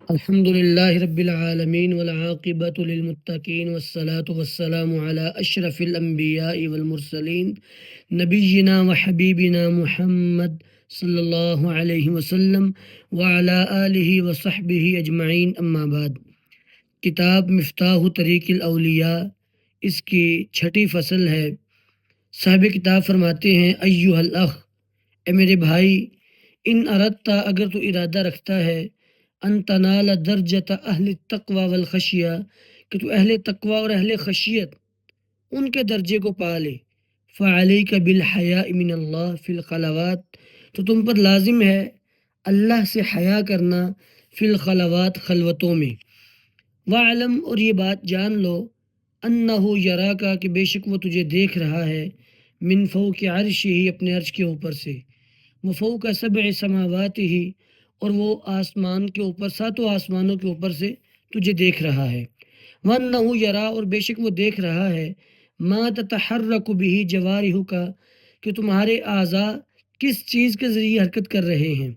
الحمد لله رب العالمين والعاقبة للمتقين والصلاة والسلام على أشرف الأنبياء والمرسلين نبينا وحبيبنا محمد صلی اللہ علیہ وسلم وعلى آلہ وصحبہ اجمعین اما بعد۔ کتاب مفتاح طریق الاولیاء اس کی چھٹی فصل ہے۔ صاحب کتاب فرماتے ہیں ایھا الاخ، اے میرے بھائی، ان اردتا، اگر تو ارادہ رکھتا ہے، ان تنال درجت اہل التقوی والخشیہ، کہ تو اہل تقوی اور اہل خشیت ان کے درجے کو پا لے، فعلیک بالحیاء من اللہ فی الخلوات، تو تم پر لازم ہے اللہ سے حیا کرنا، فی الخلوات، خلوتوں میں، وعلم، اور یہ بات جان لو، انہ یراکا، کہ بے شک وہ تجھے دیکھ رہا ہے، من فوق عرشہ، اپنے عرش کے اوپر سے، وفوق سبع سماوات ہی، اور وہ آسمان کے اوپر، ساتوں آسمانوں کے اوپر سے تجھے دیکھ رہا ہے، وَأَنَّهُ يَرَا، اور بے شک وہ دیکھ رہا ہے، مَا تَتَحَرَّكُ بِهِ جَوَارِحُكَ، کہ تمہارے اعضاء کس چیز کے ذریعے حرکت کر رہے ہیں۔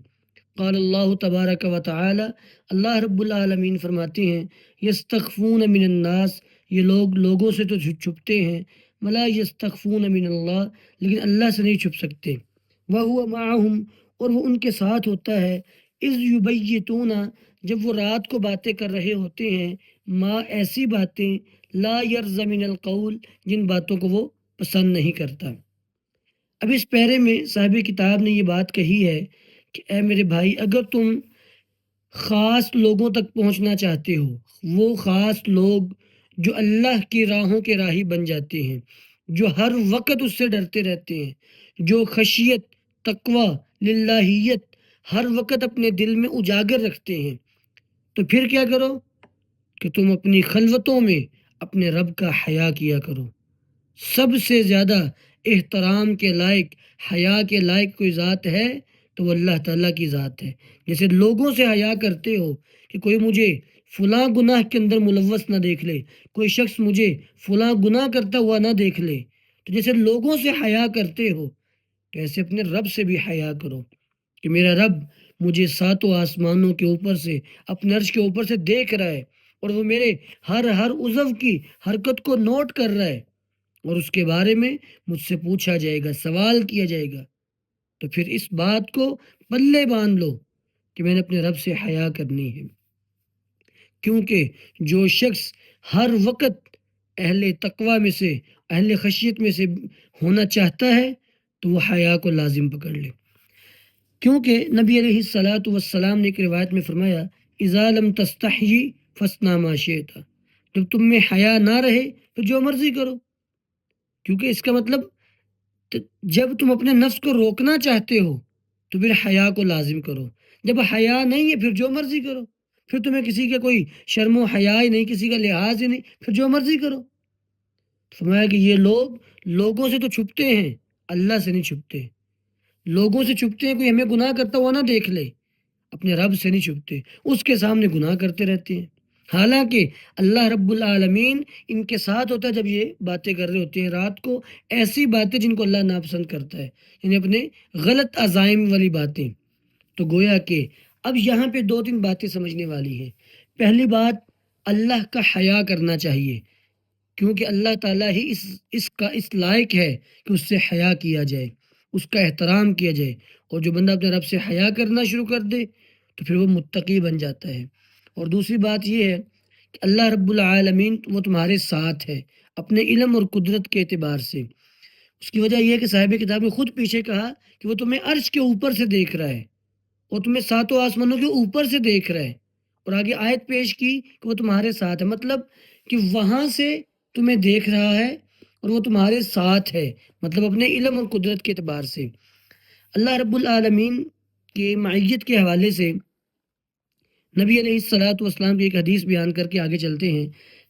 قال اللہ تبارک و تعالی، اللہ رب العالمین فرماتے ہیں، یستخفون من الناس، یہ لوگ لوگوں سے تو چھپتے ہیں، ولا یستخفون من اللہ، لیکن اللہ سے نہیں چھپ سکتے، وَهُوَ مَعَهُمْ، اور وہ ان کے ساتھ ہوتا ہے، اذ یبیتون، جب وہ رات کو باتیں کر رہے ہوتے ہیں، ما، ایسی باتیں، لا یرضی من القول، جن باتوں کو وہ پسند نہیں کرتا۔ اب اس پیرے میں صاحب کتاب نے یہ بات کہی ہے کہ اے میرے بھائی، اگر تم خاص لوگوں تک پہنچنا چاہتے ہو، وہ خاص لوگ جو اللہ کی راہوں کے راہی بن جاتے ہیں، جو ہر وقت اس سے ڈرتے رہتے ہیں، جو خشیت، تقوی، للہیت ہر وقت اپنے دل میں اجاگر رکھتے ہیں، تو پھر کیا کرو کہ تم اپنی خلوتوں میں اپنے رب کا حیا کیا کرو۔ سب سے زیادہ احترام کے لائق، حیا کے لائق کوئی ذات ہے تو وہ اللہ تعالیٰ کی ذات ہے۔ جیسے لوگوں سے حیا کرتے ہو کہ کوئی مجھے فلاں گناہ کے اندر ملوث نہ دیکھ لے، کوئی شخص مجھے فلاں گناہ کرتا ہوا نہ دیکھ لے، تو جیسے لوگوں سے حیا کرتے ہو تو ایسے اپنے رب سے بھی حیا کرو، کہ میرا رب مجھے ساتوں آسمانوں کے اوپر سے، اپنے عرش کے اوپر سے دیکھ رہا ہے، اور وہ میرے ہر عضو کی حرکت کو نوٹ کر رہا ہے، اور اس کے بارے میں مجھ سے پوچھا جائے گا، سوال کیا جائے گا۔ تو پھر اس بات کو پلے باندھ لو کہ میں نے اپنے رب سے حیا کرنی ہے، کیونکہ جو شخص ہر وقت اہل تقوی میں سے، اہل خشیت میں سے ہونا چاہتا ہے تو وہ حیا کو لازم پکڑ لے، کیونکہ نبی علیہ الصلاۃ والسلام نے ایک روایت میں فرمایا، اذا لم تستحی فاصنع ما شئت، جب تم میں حیا نہ رہے تو جو مرضی کرو، کیونکہ اس کا مطلب جب تم اپنے نفس کو روکنا چاہتے ہو تو پھر حیا کو لازم کرو، جب حیا نہیں ہے پھر جو مرضی کرو، پھر تمہیں کسی کا کوئی شرم و حیا ہی نہیں، کسی کا لحاظ ہی نہیں، پھر جو مرضی کرو۔ فرمایا کہ یہ لوگ لوگوں سے تو چھپتے ہیں، اللہ سے نہیں چھپتے۔ لوگوں سے چھپتے ہیں، کوئی ہمیں گناہ کرتا ہوا نہ دیکھ لے، اپنے رب سے نہیں چھپتے، اس کے سامنے گناہ کرتے رہتے ہیں، حالانکہ اللہ رب العالمین ان کے ساتھ ہوتا ہے جب یہ باتیں کر رہے ہوتے ہیں رات کو، ایسی باتیں جن کو اللہ ناپسند کرتا ہے، یعنی اپنے غلط عزائم والی باتیں۔ تو گویا کہ اب یہاں پہ دو تین باتیں سمجھنے والی ہیں۔ پہلی بات، اللہ کا حیا کرنا چاہیے، کیونکہ اللہ تعالیٰ ہی اس لائق ہے کہ اس سے حیا کیا جائے، اس کا احترام کیا جائے، اور جو بندہ اپنے رب سے حیا کرنا شروع کر دے تو پھر وہ متقی بن جاتا ہے۔ اور دوسری بات یہ ہے کہ اللہ رب العالمین وہ تمہارے ساتھ ہے اپنے علم اور قدرت کے اعتبار سے۔ اس کی وجہ یہ ہے کہ صاحب کتاب نے خود پیچھے کہا کہ وہ تمہیں عرش کے اوپر سے دیکھ رہا ہے، اور تمہیں ساتوں آسمانوں کے اوپر سے دیکھ رہا ہے، اور آگے آیت پیش کی کہ وہ تمہارے ساتھ ہے، مطلب کہ وہاں سے تمہیں دیکھ رہا ہے اور وہ تمہارے ساتھ ہے، مطلب اپنے علم اور قدرت کے اعتبار سے۔ اللہ رب العالمین کے معیت کے حوالے سے نبی علیہ الصلاۃ والسلام کی ایک حدیث بیان کر کے آگے چلتے ہیں۔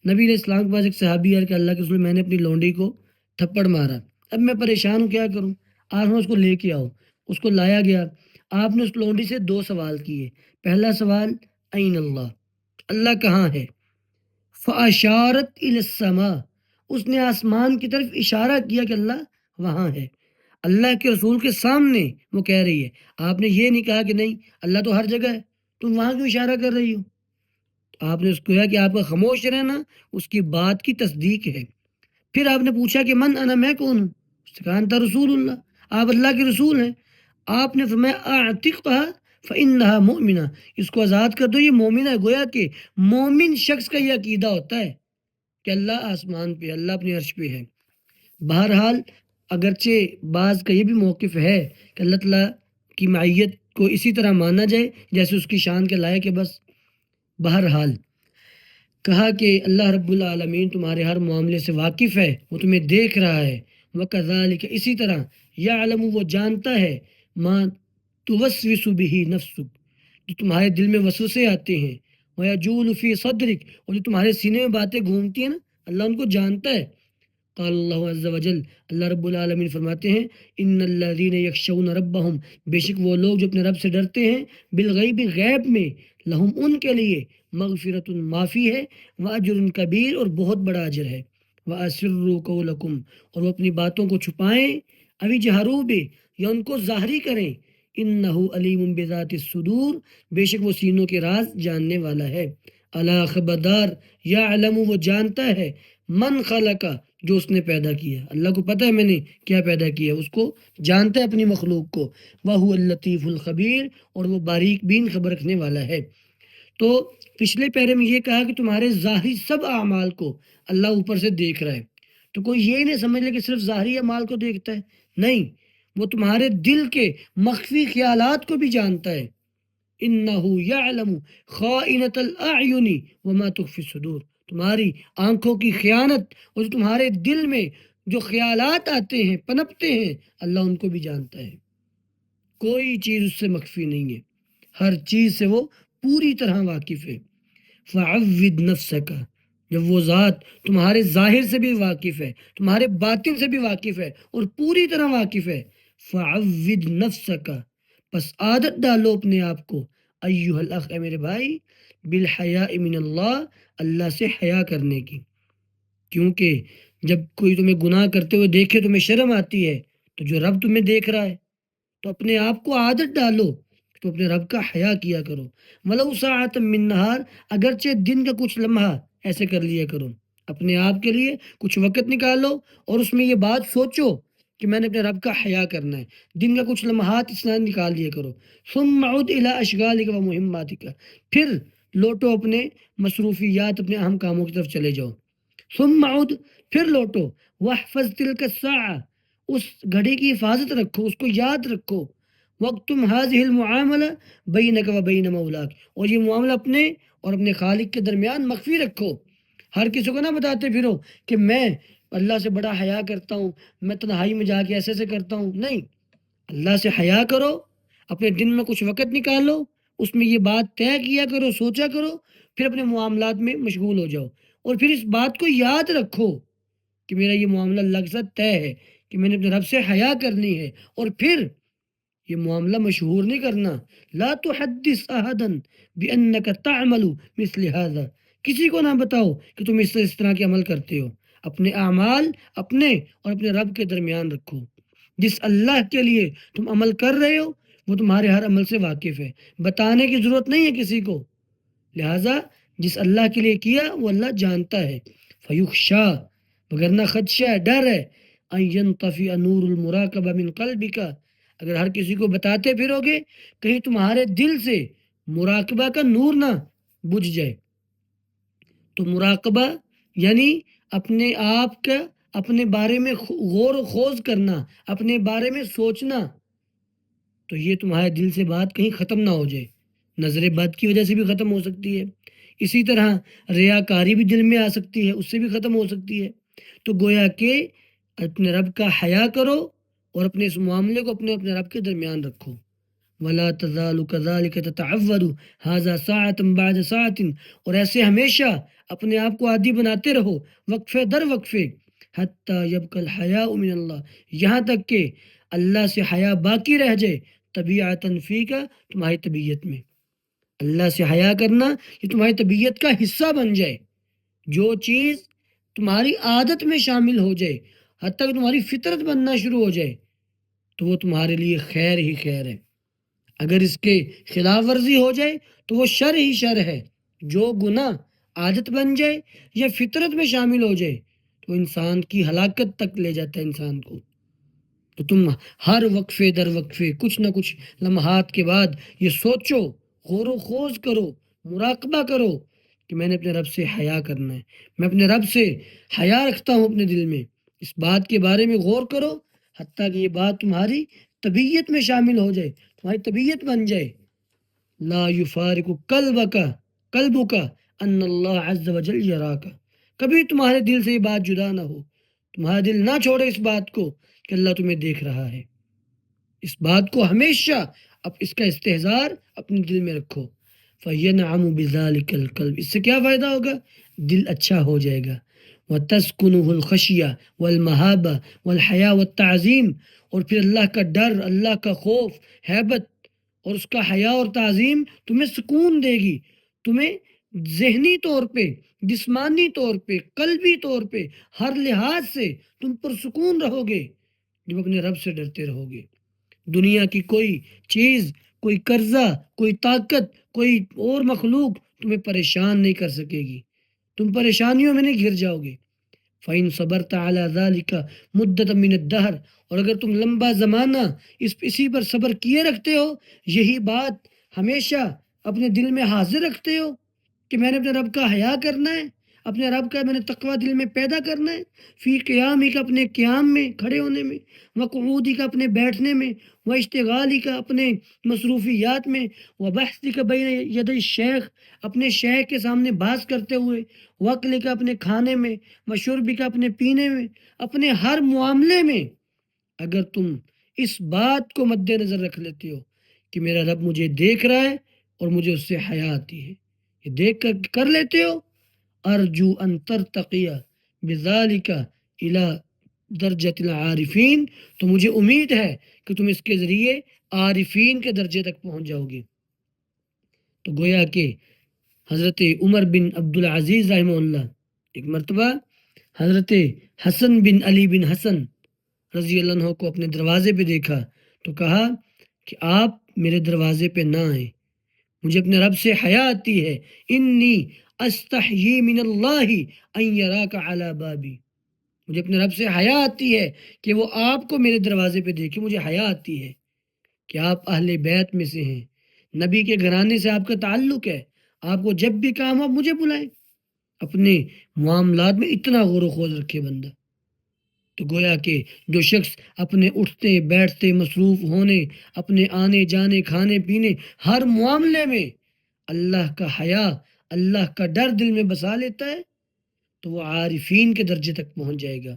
نبی علیہ السلام کے پاس ایک صحابی ہے کہ اللہ کے رسول، میں نے اپنی لونڈی کو تھپڑ مارا، اب میں پریشان ہوں، کیا کروں؟ آپ نے اس کو لے کے آؤ، اس کو لایا گیا، آپ نے اس لونڈی سے دو سوال کیے۔ پہلا سوال، این اللہ، اللہ کہاں ہے؟ فاشارت الی السماء، اس نے آسمان کی طرف اشارہ کیا کہ اللہ وہاں ہے۔ اللہ کے رسول کے سامنے وہ کہہ رہی ہے، آپ نے یہ نہیں کہا کہ نہیں اللہ تو ہر جگہ ہے، تم وہاں کیوں اشارہ کر رہی ہو؟ آپ نے اس کو کہا کہ آپ کا خاموش رہنا اس کی بات کی تصدیق ہے۔ پھر آپ نے پوچھا کہ من انا، میں کون ہوں؟ اس نے کہا انت رسول اللہ، آپ اللہ کے رسول ہیں۔ آپ نے فرمایا اعتقها فانها مؤمنہ، اس کو آزاد کر دو، یہ مومنہ ہے۔ گویا کہ مومن شخص کا یہ عقیدہ ہوتا ہے کہ اللہ آسمان پہ، اللہ اپنے عرش پہ ہے۔ بہرحال اگرچہ بعض کا یہ بھی موقف ہے کہ اللہ تعالیٰ کی معیت کو اسی طرح مانا جائے جیسے اس کی شان کے لائق ہے بس۔ بہرحال کہا کہ اللہ رب العالمین تمہارے ہر معاملے سے واقف ہے، وہ تمہیں دیکھ رہا ہے۔ وَكَذَلِكَ، اسی طرح یعلم، وہ جانتا ہے، ما توسوس به نفسک، جو تمہارے دل میں وسوسے آتے ہیں، وَيَجُولُ فِي صَدْرِك، اور جو تمہارے سینے میں باتیں گھومتی ہیں نا، اللہ ان کو جانتا ہے۔ قال اللہ عز وجل، اللہ رب العالمین فرماتے ہیں ان الذین یخشون ربہم، بے شک وہ لوگ جو اپنے رب سے ڈرتے ہیں، بالغیب، غیب میں، لہم، ان کے لیے، مغفرت، معافی ہے، واجر کبیر، اور بہت بڑا اجر ہے۔ واسروا قولکم، اور وہ اپنی باتوں کو چھپائیں، ابھی جہروا بہ، یا ان کو ظاہری کریں، انہ علیم بذات الصدور، بے شک وہ سینوں کے راز جاننے والا ہے۔ الا، خبردار، یعلم، وہ جانتا ہے، من خلق، جو اس نے پیدا کیا، اللہ کو پتہ ہے میں نے کیا پیدا کیا، اس کو جانتا ہے اپنی مخلوق کو۔ وَهُوَ اللطیف الخبیر، اور وہ باریک بین خبر رکھنے والا ہے۔ تو پچھلے پیرے میں یہ کہا کہ تمہارے ظاہری سب اعمال کو اللہ اوپر سے دیکھ رہا ہے۔ تو کوئی یہ نہیں سمجھ لے کہ صرف ظاہری اعمال کو دیکھتا ہے، نہیں، وہ تمہارے دل کے مخفی خیالات کو بھی جانتا ہے۔ انہو یعلم خائنۃ الاعین وما تخفی الصدور، تمہاری آنکھوں کی خیانت اور جو تمہارے دل میں جو خیالات آتے ہیں، پنپتے ہیں، اللہ ان کو بھی جانتا ہے۔ کوئی چیز اس سے مخفی نہیں ہے، ہر چیز سے وہ پوری طرح واقف ہے۔ فعود نفسک، جب وہ ذات تمہارے ظاہر سے بھی واقف ہے، تمہارے باطن سے بھی واقف ہے اور پوری طرح واقف ہے، فعود نفسک، پس عادت ڈالو اپنے آپ کو، ایھا الاخ، اے میرے بھائی، بالحیاء من اللہ، اللہ سے حیا کرنے کی۔ کیونکہ جب کوئی تمہیں گناہ کرتے ہوئے دیکھے تمہیں شرم آتی ہے، تو جو رب تمہیں دیکھ رہا ہے، تو اپنے آپ کو عادت ڈالو تو اپنے رب کا حیا کیا کرو۔ ولو ساعۃ من نہار، اگرچہ دن کا کچھ لمحہ ایسے کر لیا کرو، اپنے آپ کے لیے کچھ وقت نکالو اور اس میں یہ بات سوچو کہ میں نے اپنے رب کا حیا کرنا ہے، دن کا کچھ لمحات اس طرح نکال لیا کرو۔ ثم عد الی اشغالک و مہماتک، پھر لوٹو اپنے مصروفیات، اپنے اہم کاموں کی طرف چلے جاؤ۔ ثم عد، پھر لوٹو، واحفظ تلک الساعہ، اس گھڑی کی حفاظت رکھو، اس کو یاد رکھو۔ وَاکْتُمْ هَذِهِ الْمُعَامَلَةَ بَيْنَكَ وَبَيْنَ مَوْلَاكَ، اور یہ معاملہ اپنے اور اپنے خالق کے درمیان مخفی رکھو۔ ہر کسی کو نہ بتاتے پھرو کہ میں اللہ سے بڑا حیا کرتا ہوں، میں تنہائی میں جا کے ایسے ایسے کرتا ہوں، نہیں، اللہ سے حیا کرو، اپنے دن میں کچھ وقت نکالو، اس میں یہ بات طے کیا کرو، سوچا کرو، پھر اپنے معاملات میں مشغول ہو جاؤ، اور پھر اس بات کو یاد رکھو کہ میرا یہ معاملہ اللہ کے ساتھ طے ہے کہ میں نے اپنے رب سے حیا کرنی ہے، اور پھر یہ معاملہ مشہور نہیں کرنا۔ لا تحدث احدا بانک تعمل مثل هذا، کسی کو نہ بتاؤ کہ تم اس طرح کے عمل کرتے ہو، اپنے اعمال اپنے اور اپنے رب کے درمیان رکھو۔ جس اللہ کے لیے تم عمل کر رہے ہو وہ تمہارے ہر عمل سے واقف ہے، بتانے کی ضرورت نہیں ہے کسی کو، لہٰذا جس اللہ کے لیے کیا وہ اللہ جانتا ہے۔ فیخشا، وگرنہ خدشہ ہے، ڈر ہے، ان ینطفئ نور المراقبہ من قلبک، اگر ہر کسی کو بتاتے پھرو گے کہیں تمہارے دل سے مراقبہ کا نور نہ بجھ جائے۔ تو مراقبہ یعنی اپنے آپ کا اپنے بارے میں غور و خوض کرنا، اپنے بارے میں سوچنا، تو یہ تمہارے دل سے بات کہیں ختم نہ ہو جائے، نظر بد کی وجہ سے بھی ختم ہو سکتی ہے، اسی طرح ریاکاری بھی دل میں آ سکتی ہے، اس سے بھی ختم ہو سکتی ہے۔ تو گویا کہ اپنے رب کا حیا کرو اور اپنے اس معاملے کو اپنے رب کے درمیان رکھو۔ ولا تزال كذلك تتعود هذا ساعة بعد ساعة، اور ایسے ہمیشہ اپنے آپ کو عادی بناتے رہو، وقفے در وقفے، حتی یبقى الحیاء من اللہ، یہاں تک کہ اللہ سے حیا باقی رہ جائے، طبیعتاً فیک، تمہاری طبیعت میں، اللہ سے حیا کرنا یہ تمہاری طبیعت کا حصہ بن جائے، جو چیز تمہاری عادت میں شامل ہو جائے، حتیٰ کہ تمہاری فطرت بننا شروع ہو جائے، تو وہ تمہارے لیے خیر ہی خیر ہے۔ اگر اس کے خلاف ورزی ہو جائے تو وہ شر ہی شر ہے، جو گناہ عادت بن جائے یا فطرت میں شامل ہو جائے تو انسان کی ہلاکت تک لے جاتا ہے انسان کو۔ تو تم ہر وقفے در وقفے کچھ نہ کچھ لمحات کے بعد یہ سوچو، غور و خوض کرو، مراقبہ کرو کہ میں نے اپنے رب سے حیا کرنا ہے، میں اپنے رب سے حیا رکھتا ہوں اپنے دل میں۔ اس بات کے بارے میں غور کرو حتیٰ کہ یہ بات تمہاری طبیعت میں شامل ہو جائے، تمہاری طبیعت بن جائے۔ لا یفارق قلبک ان اللہ عز وجل یراک، کبھی تمہارے دل سے یہ بات جدا نہ ہو، تمہارا دل نہ چھوڑے اس بات کو کہ اللہ تمہیں دیکھ رہا ہے۔ اس بات کو ہمیشہ اب اس کا استحضار اپنے دل میں رکھو۔ فَيَنْعَمُ بِذَلِكَ الْقَلْبِ، اس سے کیا فائدہ ہوگا؟ دل اچھا ہو جائے گا۔ وَتَسْكُنُهُ الْخَشْيَةُ وَالْمَحَابَّةُ وَالْحَيَاءُ وَالتَّعْظِيمُ، اور پھر اللہ کا ڈر، اللہ کا خوف، ہیبت اور اس کا حیا اور تعظیم تمہیں سکون دے گی، تمہیں ذہنی طور پہ، جسمانی طور پہ، قلبی طور پہ، ہر لحاظ سے تم پرسکون رہو گے جب اپنے رب سے ڈرتے رہو گے۔ دنیا کی کوئی چیز، کوئی قرضہ، کوئی طاقت، کوئی اور مخلوق تمہیں پریشان نہیں کر سکے گی، تم پریشانیوں میں نہیں گر جاؤ گے۔ فَإِن صَبَرْتَ عَلَى ذَلِكَ مُدَّةً مِّنَ الدَّهْرِ، اور اگر تم لمبا زمانہ اسی پر صبر کیے رکھتے ہو، یہی بات ہمیشہ اپنے دل میں حاضر رکھتے ہو کہ میں نے اپنے رب کا حیا کرنا ہے، اپنے رب کا میں نے تقوی دل میں پیدا کرنا ہے، فی قیامی کا اپنے قیام میں کھڑے ہونے میں، وقعودی کا اپنے بیٹھنے میں، و اشتغالی کا اپنے مصروفیات میں، و بحثی کا بین ید الشیخ اپنے شیخ کے سامنے بحث کرتے ہوئے، وکل کا اپنے کھانے میں، و شربی کا اپنے پینے میں، اپنے ہر معاملے میں اگر تم اس بات کو مد نظر رکھ لیتے ہو کہ میرا رب مجھے دیکھ رہا ہے اور مجھے اس سے حیا آتی ہے، یہ دیکھ کر لیتے ہو، ارجو ان ترتقی بذالک الی درجۃ العارفین، تو مجھے امید ہے کہ تم اس کے ذریعے عارفین کے درجے تک پہنچ جاؤ گے۔ تو گویا کہ حضرت عمر بن عبدالعزیز رحمہ اللہ ایک مرتبہ حضرت حسن بن علی بن حسن رضی اللہ عنہ کو اپنے دروازے پہ دیکھا تو کہا کہ آپ میرے دروازے پہ نہ آئیں، مجھے اپنے رب سے حیا آتی ہے، انی استحیی من اللہ ان یراک علی بابی، مجھے اپنے رب سے حیا آتی ہے کہ وہ آپ کو میرے دروازے پہ دیکھے، مجھے حیا آتی ہے کہ آپ اہل بیت میں سے ہیں، نبی کے گھرانے سے آپ کا تعلق ہے، آپ کو جب بھی کام ہو آپ مجھے بلائیں۔ اپنے معاملات میں اتنا غور و خوض رکھے بندہ۔ تو گویا کہ جو شخص اپنے اٹھتے بیٹھتے مصروف ہونے، اپنے آنے جانے کھانے پینے ہر معاملے میں اللہ کا حیا، اللہ کا ڈر دل میں بسا لیتا ہے تو وہ عارفین کے درجے تک پہنچ جائے گا۔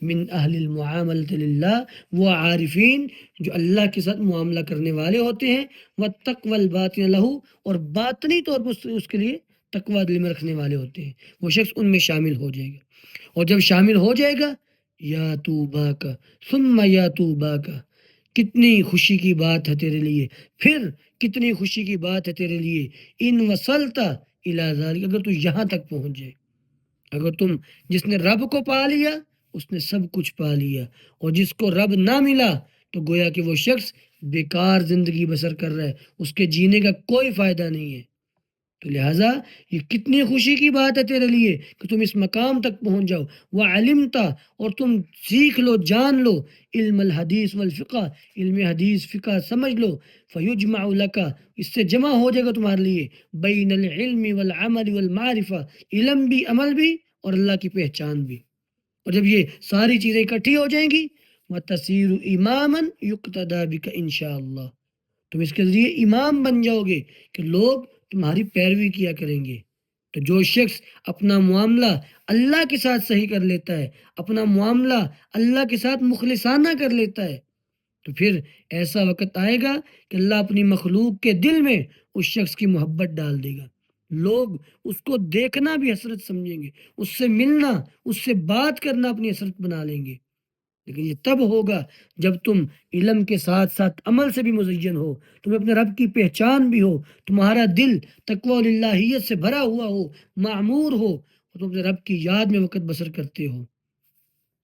من اہل المعاملۃ للہ، وہ عارفین جو اللہ کے ساتھ معاملہ کرنے والے ہوتے ہیں، والتقوی الباطن لہ، اور باطنی طور پر اس کے لیے تقوی دل میں رکھنے والے ہوتے ہیں، وہ شخص ان میں شامل ہو جائے گا۔ اور جب شامل ہو جائے گا، یا توبہ کا ثم یا توبہ کا، کتنی خوشی کی بات ہے تیرے لیے، پھر کتنی خوشی کی بات ہے تیرے لیے، ان وصلت الی ذلک، اگر تو یہاں تک پہنچ جائے، اگر تم، جس نے رب کو پا لیا اس نے سب کچھ پا لیا، اور جس کو رب نہ ملا تو گویا کہ وہ شخص بیکار زندگی بسر کر رہا ہے، اس کے جینے کا کوئی فائدہ نہیں ہے۔ تو لہٰذا یہ کتنی خوشی کی بات ہے تیرے لیے کہ تم اس مقام تک پہنچ جاؤ، وعلمت، اور تم سیکھ لو، جان لو، علم الحدیث والفقہ، علم حدیث فقہ سمجھ لو، فیجمع لک، اس سے جمع ہو جائے گا تمہارے لیے، بین العلم والعمل والمعرفہ، علم بھی، عمل بھی، اور اللہ کی پہچان بھی۔ اور جب یہ ساری چیزیں اکٹھی ہو جائیں گی، وَتَصِيرُ إِمَامًا يُقْتَدَى بِكَ انشاءاللہ، تم اس کے ذریعے امام بن جاؤ گے کہ لوگ تمہاری پیروی کیا کریں گے۔ تو جو شخص اپنا معاملہ اللہ کے ساتھ صحیح کر لیتا ہے، اپنا معاملہ اللہ کے ساتھ مخلصانہ کر لیتا ہے، تو پھر ایسا وقت آئے گا کہ اللہ اپنی مخلوق کے دل میں اس شخص کی محبت ڈال دے گا، لوگ اس کو دیکھنا بھی حسرت سمجھیں گے، اس سے ملنا، اس سے بات کرنا اپنی حسرت بنا لیں گے۔ لیکن یہ تب ہوگا جب تم علم کے ساتھ ساتھ عمل سے بھی مزین ہو، تمہیں اپنے رب کی پہچان بھی ہو، تمہارا دل تقوی للہیت سے بھرا ہوا ہو، معمور ہو، اور تم اپنے رب کی یاد میں وقت بسر کرتے ہو۔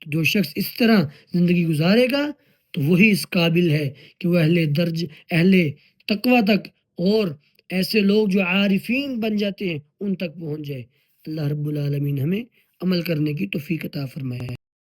تو جو شخص اس طرح زندگی گزارے گا تو وہی اس قابل ہے کہ وہ اہل تقوی تک اور ایسے لوگ جو عارفین بن جاتے ہیں ان تک پہنچ جائے۔ اللہ رب العالمین ہمیں عمل کرنے کی توفیق عطا فرمائے۔